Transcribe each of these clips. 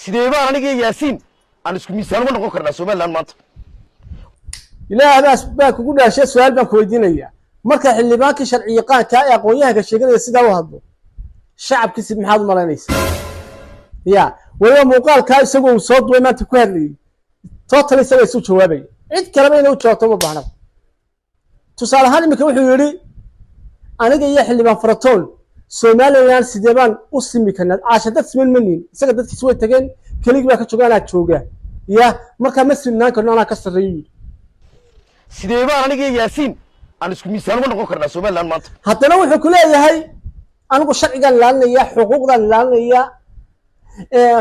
sidee baan aniga yaasiin aan isku miisaan uga noqon karnaa Soomaaliland maanta ilaahaas baa kugu dhaashay su'aal baan ku weydiinaya marka xildhibaankii sharci yaqaanka ee aqoonyahanka sheeganaya sidaa u hadlo shacabkiisa maxaad u malaynaysaa ya waliba muuqaalka isagoo soo duway maanta ku hadlayay totally isaga isu jawaabay cid kaleba inuu jawaabto ma baahna tusaale ahaan imika wuxuu yiri aniga iyo xildhibaan Faratoon Soomaaliland sidee baan u simi karnaa aashadad siman manin isaga dadkiisa way tageen kaliya baa ka joogaana jooga ya marka ma sinaan karno ana ka sareeyay sidee baan aniga yaasiin aan isku miisaan uga noqon karnaa Soomaaliland maanta haddana wuxuu ku leeyahay anigu sharcigan ilaalinaya xuquuqdan ilaalinaya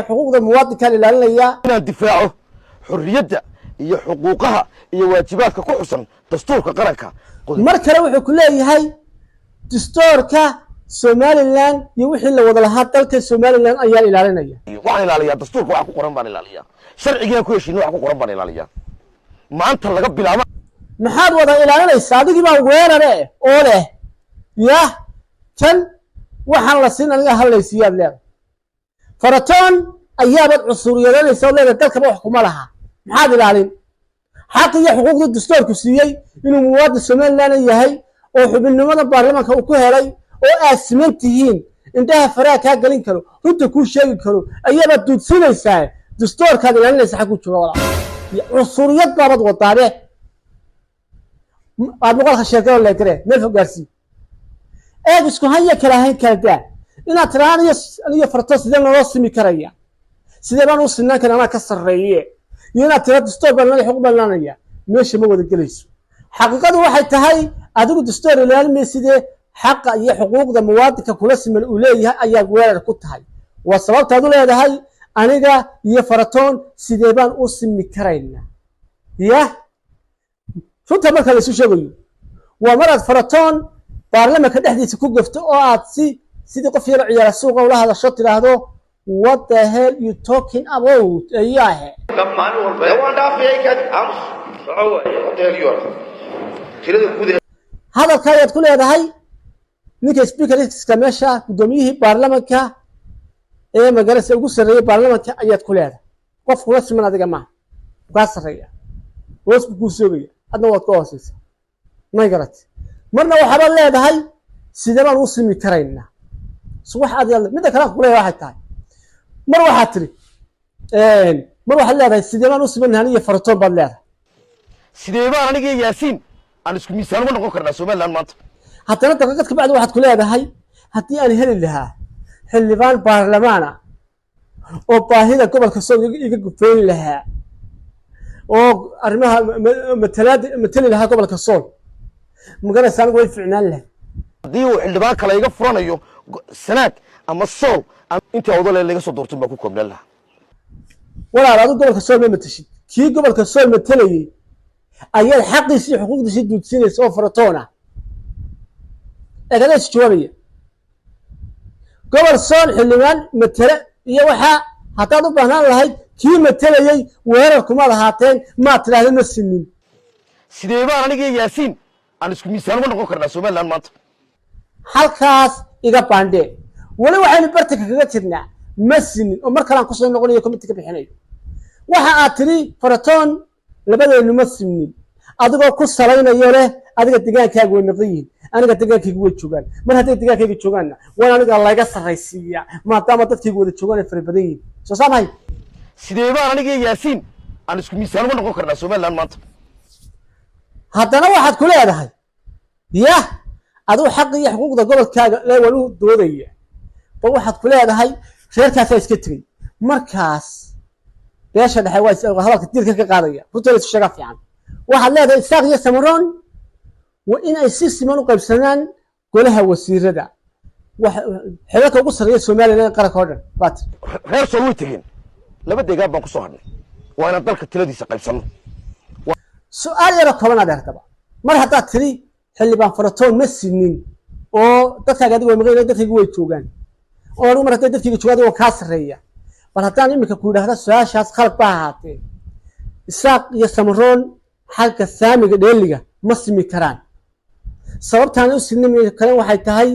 xuquuqda muwaadinka ilaalinaya inaan difaaco xurriyadda iyo xuquuqaha iyo waajibaadka ku xusan dastuurka qaranka mar kale wuxuu ku leeyahay dastuurka Soomaaliland iyo wixii la wada lahaa dalka Soomaaliland ayaa ilaalinaya waxaan ilaaliyaa dastuurka waxa ku qoran baan ilaaliyaa sharciga ku heshiin waxa ku qoran baan ilaaliyaa maanta laga bilaabo maxaad wada ilaalinaysaa adigii baa weerare oo leh ya tan waxaan la siin aniga halaysiyaad leedahay Faratoon ayaabad cusuriyadaysa oo leedahay dalka wax kuma laha maxaad ilaalin xaq iyo xuquuqda dastuurku siiyay inuu muwaadin Soomaaliland yahay oo xubinimada baarlamaanka uu ku helay oo aasmintihiin intaha faraha ka galin karo runta ku sheegi karo ayaaba dudsinaysaa dastuurkaad ilaalinaysa xaq u jooga walaal cusuriyad baabad wadaare aad muqaalka sheekada la garay meel fogaarsi eeg isku haya kala hayn kala inaad tiraaniyo aniga Faratoon sidee loo simi karaya sidee baan u sinaan karnaa ka sareeye inaad tiraad dastuur baan xuquuq baan laanaya meesha ma wada galayso xaqiiqadu waxay tahay adigu dastuur ilaalinay sidee xaq iyo xuquuqda muwaadinka kula siman uu leeyahay ayaa weerar ku tahay waa sababta aad u leedahay aniga iyo Faratoon sidee baan u simi karaynaa ya runta marka la isu sheegayo waa marad Faratoon baarlamaanka dhexdiisa ku gafto oo aad sidii qof yar ciyaar suuqa u la hadasho tiraahdo what the hell you talking about ayahe dhammaan walba waan dhaafiyay ka ams soo hotel yor tirada guud hadalka ayaad ku leedahay ninka speaker-iska meesha gudoomiyihii baarlamaanka ee magaalada ugu sareeyay baarlamaanka ayaad ku leedahay qof kula siman adiga ma ka sareeya hoos ku soogaya adna waad ka hoosaysaa ma garat marna waxaad leedahay sidee baan u simi karaynaa subax aad mid kale ku leeyahay waxay tahay mar waxaad tiri mar waxaad leedahay sidee baan u simannahay iyo Faratoon baad leedahay sidee baan aniga yaasiin aan isku miisaan uga noqon karnaa Soomaaliland maanta haddana daqiiqad ka bacdi waxaad ku leedahay haddii aan heli lahaa xildhibaan baarlamaana oo baahida gobolka soo iga gufeyn lahaa oo arrimaha matali lahaa gobolka Sool magaalada anigu way ficnaan lahaa haddii uu xildhibaan kale iga furanayo sanaad ama Sool inta wadale laga soo doortay baa ku koobnaan lahaa walaal adigu gobolka Sool ma matashid kii gobolka Sool matalayay ayaa xaqiisa iyo xuquuqdiisa duudsinaysa oo Faratoon ah eegadaas jawaabaya gobol Sool xildhibaan matala iyo waxa hadaad u baahnaan lahayd kii matalayay weerar kuma lahaateen ma tiraahdo ma sinin sidee baan aniga yaasiin aan isku miisaan uga noqon karnaa Soomaaliland maanta halkaas iga baandhe wali waxaynu bartanka kaga jirnaa ma sinin oo mar kale aan ku soo noqonayo committee ka bixinayo waxa aad tiri Faratoon labadeenu ma sinin adigoo ku salaynayo leh adiga deegaankaaga way naqdiin aniga deegaankayga way joogaan mar haday deegaankayga joogaanna waan aniga laga saraysiiya maadaama dadkayga wada joogaan fara badan yihiin soo saamahay sidee baan aniga yaasiin aan isku miisaan uga noqon karnaa Soomaaliland maanta haddana waxaad ku leedahay ya adigu xaq iyo xuquuqda gobolkaaga lee wali doodaya bal waxaad ku leedahay reerkaas iska tagay markaas beesha dhexe waa hadalka diirka ka qaadaya runtii isu sheega fiican waxaad leedahay isaaq iyo Samaroon waa in ay si siman u qaybsanaan golaha wasiirada wax xeelka ugu sareeya Soomaaliland qaranka oo dhan baat reer Sool way tageen laba deegaan baan ku soo hadnay waa inaan dalka tiladiisa qaybsano su'aal yar kooban aad aragtaba mar haddaad tiri xildhibaan Faratoon ma sinin oo dadkaaga adigu magaalada dadkaygu way joogaan oo anigu mar hadday dadkayga joogaan oo ka sareeya bal haddaan imika ku yiraahdo su'aashaas qalab baa ahaatee isaaq iyo Samaroon halka saamiga dheeliga ma simi karaan sababtaan u sinimi kale waxay tahay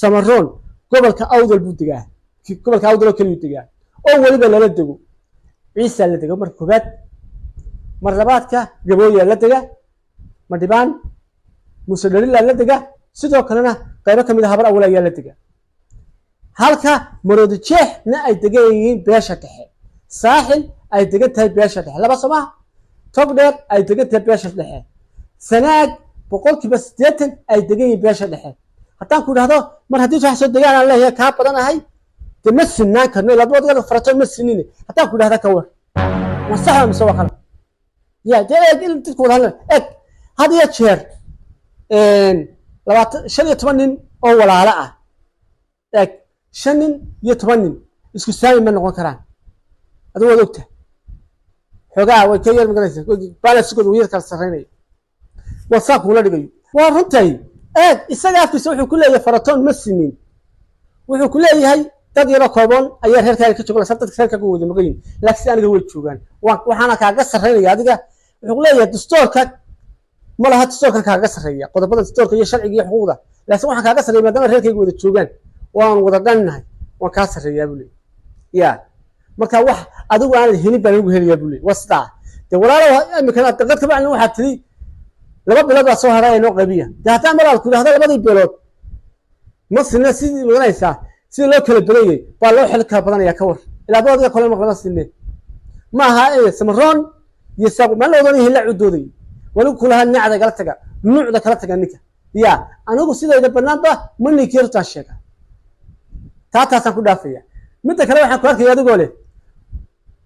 Samaroon gobolka Awdal buu degaa gobolka Awdal oo kaliya degaa oo waliba lala dego ciise la dego mar koobaad mar labaadka gabooya la dega madhibaan muuse dhalila la dega sidoo kalena qaybo kamid ah habar awal ayaa la dega halka maroodi jeexna ay degan yihiin beesha dhexe saaxil ay degan tahay beesha dhexe laba soma tog dheer ay degan tahay beesha dhexe sanaag boqolkiiba 80 ay degan yihiin beesha dhexe haddaan ku dhahdo mar haddii wax soo degaan aan leeyahay kaa badanahay de ma sinaan karno labadooda farato ma sinine haddaan ku dhahda ka war wasaxa mise waa khalad ya de dadku wada eg had iyo jeer 15 nin oo walaalo ah eg 5 nin iyo 10 nin isku saami ma noqon karaan adoo wada ogta xogaa way ka yar magaraysa balasigood wiir kala sareynay wasaaq wala dhigayo waa runtay eg isaga afkiisa wuxuu ku leeyahay faratoon ma sinin wuxuu ku leeyahay dad yaro kooban ayaa reerkaaga ka jooga sabtad reerka ku wada maqayn laakiin aniga way joogan waxaana kaaga sareynaya adiga wuxuu leeyahay dastuurka ma laha dastuurka kaaga sareeya qodobada dastuurka iyo sharciga iyo xuquuqda laakiin waxaan kaaga sareeyaa maadaama reerkayga wada joogan waan wada dhannahay waan ka sareeyaa buu leeyahay ya marka wax adigu aan helin baan ugu heliyaa buu leeyahay wasta de walaalo imika daqad ka bacna waxa tiri laba bilood soo haray inoo qabiya daataa malaad ku dhahdo labadii bilood ma sinna sidii maganaysa sidii loo kala badanayay baa loo xil kala badanaya ka war ilaa boodka kale ma qaba sinne ma aha ee samaroon iyo saaq ma loo doonay hilla cudooday wali kulaha nacda kala taga nuucda kala taga ninka ya anigu sidayda banaanba ma ninkirta sheega taasaan ku dhaafaya mid kale waxaan ku arkay adigoo leh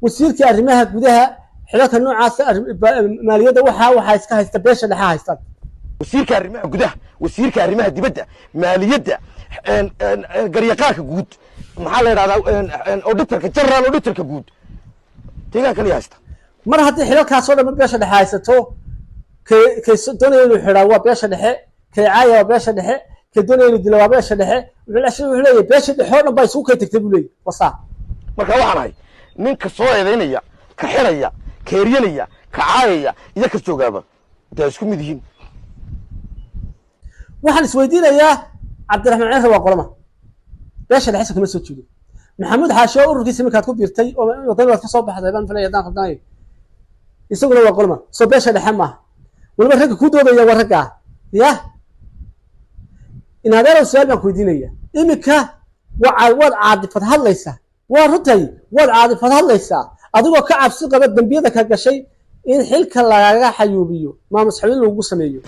wasiirka arrimaha gudaha xilka noocaas maaliyada waxa iska haysta beesha dhexe haysta wasiirka arrimaha gudaha wasiirka arrimaha dibadda maaliyadda garyaqaanka guud maxaa la yiraahdaa auditorka general auditorka guud deegaan kaliya haysta mar haddii xilkaas oo dhan beesha dhexe haysato kay doonayeen inuu xiraa waa beesha dhexe kay caaya waa beesha dhexe kay doonayeen inuu dilo waa beesha dhexe wuxuu leeyahay beesha dhexe oo dhan baa isugu kay tagtay buu leeyahay wasaa marka waxaan ahay ninka soo eedeynaya ka xiraya keeriyanaya ka caayaya iyo ka joogaaba daa isku mid yihiin waxaan isweydiinayaa cabdiraxmaan ciise waa qolama beesha dhexe kama soo jeedo maxamuud xaasho ururkiisa markaad ku biirtay oo wadada ka soo baxday baan filay hadaan qabnay isaguna waa qolama soo beesha dhexe ma waliba ragga ku doodaya waa ragga ya inaadaro su'aal baan ku weydiinaya imika waad caadifad hadlaysa waa runtay waad caadifad hadlaysa adigoo ka cabsi qaba dambiyada ka gashay in xilka lagaga xayuubiyo ma masxuul lagu sameeyo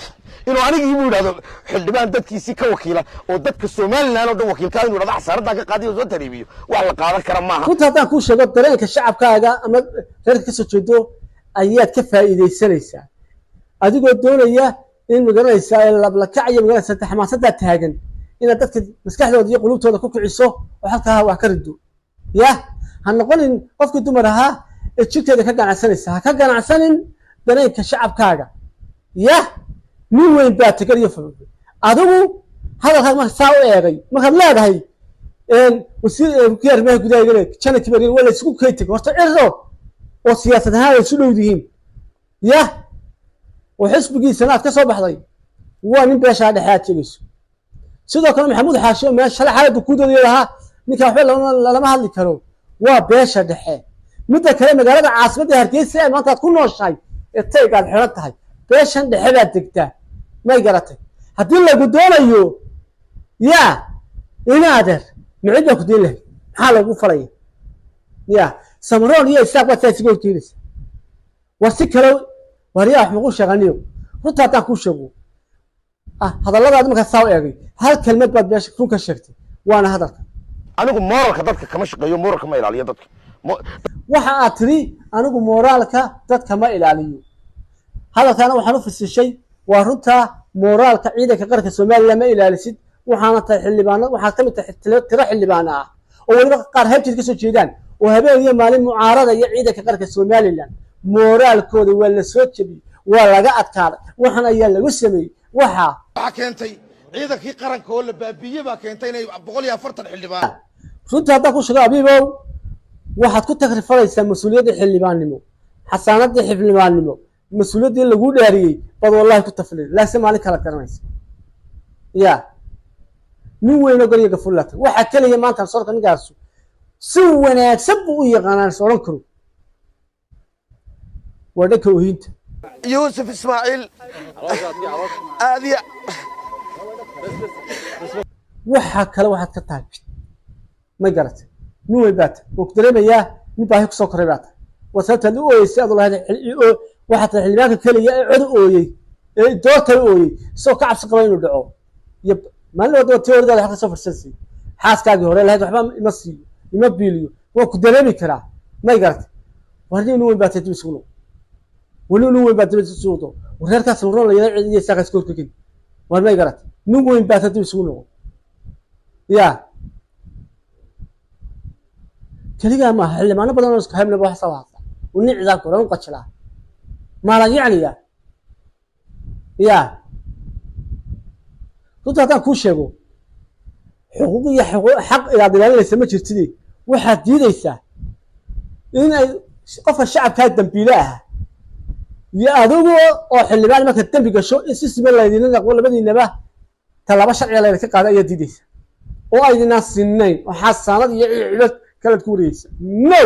inuu anigii buu yiraahdo xildhibaan dadkiisii ka wakiila oo dadka Soomaaliland oo dhan wakiilka inuu radax saarada ka qaadiyo soo tariibiyo wax la qaadan kara maaha runta hadaan ku sheego dareenka shacabkaaga ama reerka ka soo jeedo ayaad ka faa'iideysanaysaa adigoo doonaya in magaranaysa la kacayo magaranaysa xamaasada taagan ina dadka maskaxdooda iyo qulubtooda ku kiciso oo halka wax ka rido ya han noqonin qofka dumar ahaa ee jidkeeda ka ganacsanaysa ha ka ganacsanin dareenka shacabkaaga ya nin weyn baa tagariyo fadhiyo adigu hadalka ma saa u eegay markaad leedahay wasiirka arrimaha gudaha jana kibari wala isku kaytay horta cirro oo siyaasad ahaan isu dhowdihiin ya oo xisbigiisa aad ka soo baxday waa nin beesha dhexe aad tegayso sidoo kale maxamuud xaasho meesha xaaladu ku doodayay ninka waxba lama hadli karo waa beesha dhexe mid kale magaalada caasimadda Hargeysa ee maanta ku nooshahay ee taygaad xiran tahay beeshan dhexe baad degtaa ma garatay haddii lagu doonayo ya inaader micida ku diin leh maxaa lagu falaya ya samaroon iyo isaaq waa taasi gool kiilis wasi kale wariyaha wax ugu shaqaniyo runta taan ku sheego hadalladaad marka saaw eegay hal kelmad baad beesha ku ka sheegtay waana hadalka anigu moralka dadka kama shaqeeyo moralka ma ilaaliyo dadka waxa aad tiri anigu moralka dadka ma ilaaliyo hadalkana waxaan u fasishay waa runta moralka ciidanka qaranka Soomaaliya ma ilaalisid waxaana tahay xildhibaano waxa kamid tahay tiro xildhibaano ah oo waliba qaar heebtiis ka soo jeedaan oo habeen iyo maalin mucaarada iyo ciidanka qaranka Soomaaliland moralkooda waa la soo jabiyay waa laga adkaaday waxaan ayaa lagu sameeyay waxa keentay ciidankii qaranka oo la baabiyay baa keentay inay 140 xildhibaan runta hadda ku sheego abiibow waxaad ku takrifaysaa mas'uuliyadda xildhibaannimo xasaanadda xildhibaannimo mas'uuliyadda lagu dhaariyay bad wallahi ku taflin la samaali kala garanaysa ya nin weyn oo gariga fullata waxa kaliya maanta sorka nigaasu سوينا سبوا يقانا سولنكرو ودك وهينت يوسف اسماعيل هذه waxa kale waxaad ka tahay ma garat nin way baat oo dareemaya nin baa ku soo koray baat wasata uu ooyay adoo lahayd waxa xillibaanka kaliya ee cod ooyay ee doorta ooyay soo ka cabsi qaba inuu dhaco yab maalin wada teorida waxa soo farsanay xaaskaagii hore lahayd waxba ima siiyo ima biiliyo waa ku dareemi karaa ma garat warnin nin way baat dib isugu wali nin way baat dib isugu wareerkaas loo leeyahay iyo saaqas koodkii war ma garat nin way baat dib isugu يا كليجا ما اللي ما نبغى نسكت هم نبغى حصلها ونعذا كورون قتشلا ما لا يعني يا كنت هذا كل شيء حقوقي حق إلى دلالة لسه تشتري واحد ليس إن قف الشعب كان تنبيلها يا أذوقه أو حل بعد ما كتب بقى شو السيستم اللي يدينا نقول بدي نبه تلا بشر على ذلك قاعد يديديس oo ay dina sinnayn waxa sanad iyo cilad kala kuuriyay no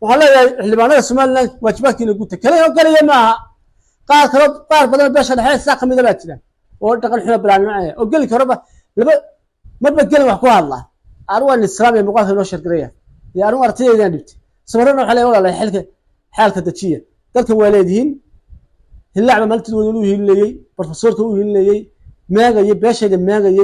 waxa la xildhibaanada Soomaaliland waajibaadkiina guud kale oo kaliya ma qaar badan beesha dhaxay saaq kamid ah jiraan oo dhaqan xilo bilaanay oo gali karaba laba marba gali wax ku hadla arwaan islaamiga muqaafo loo shirkireeya iyo arwaan artaydan dhibtay sabarana waxa la walaalahay xalka dajiya dadka waaleediin hilaac ma maltid uu hiilayay professorka uu hiilayay maagay beeshayda maagay